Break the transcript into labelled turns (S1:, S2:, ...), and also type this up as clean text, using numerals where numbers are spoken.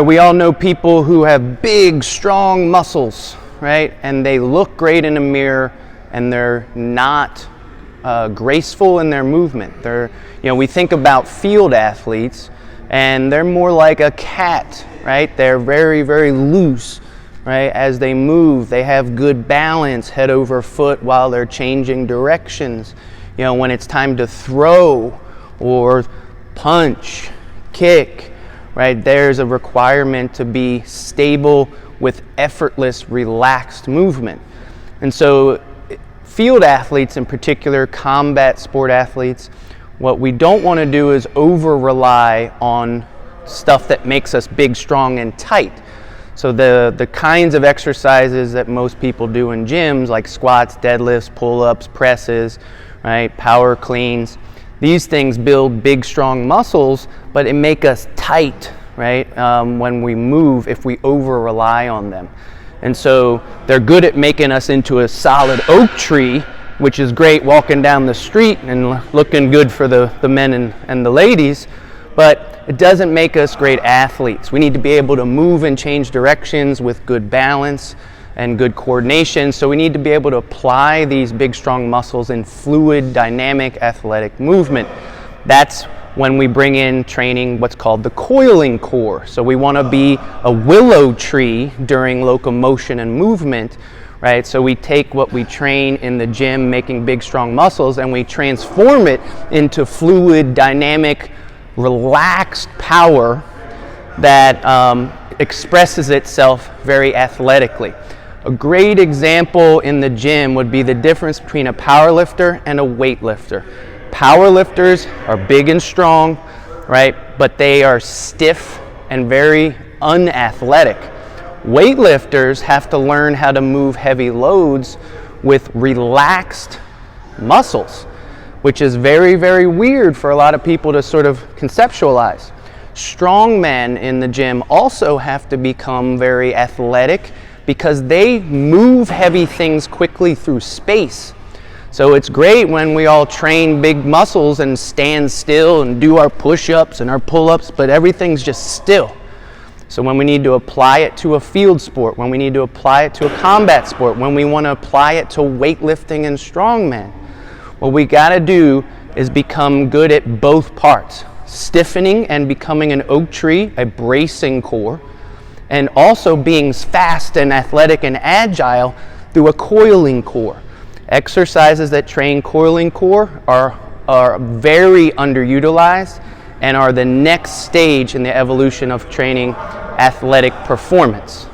S1: We all know people who have big, strong muscles, right? And they look great in a mirror and they're not graceful in their movement. We think about field athletes and they're more like a cat, right? They're very, very loose, right? As they move, they have good balance, head over foot while they're changing directions. When it's time to throw or punch, kick, right? There's a requirement to be stable with effortless, relaxed movement. And so field athletes in particular, combat sport athletes, what we don't want to do is over-rely on stuff that makes us big, strong, and tight. So the kinds of exercises that most people do in gyms, like squats, deadlifts, pull-ups, presses, right, power cleans, these things build big, strong muscles, but it make us tight, right, when we move if we over-rely on them. And so they're good at making us into a solid oak tree, which is great walking down the street and looking good for the men and the ladies, but it doesn't make us great athletes. We need to be able to move and change directions with good balance and good coordination. So we need to be able to apply these big, strong muscles in fluid, dynamic, athletic movement. That's when we bring in training what's called the coiling core. So we want to be a willow tree during locomotion and movement, right? So we take what we train in the gym, making big, strong muscles, and we transform it into fluid, dynamic, relaxed power that expresses itself very athletically. A great example in the gym would be the difference between a power lifter and a weightlifter. Power lifters are big and strong, right? But they are stiff and very unathletic. Weightlifters have to learn how to move heavy loads with relaxed muscles, which is very, very weird for a lot of people to sort of conceptualize. Strong men in the gym also have to become very athletic because they move heavy things quickly through space. So it's great when we all train big muscles and stand still and do our push-ups and our pull-ups, but everything's just still. So when we need to apply it to a field sport, when we need to apply it to a combat sport, when we want to apply it to weightlifting and strongman, what we got to do is become good at both parts, stiffening and becoming an oak tree, a bracing core, and also being fast and athletic and agile through a coiling core. Exercises that train coiling core are very underutilized and are the next stage in the evolution of training athletic performance.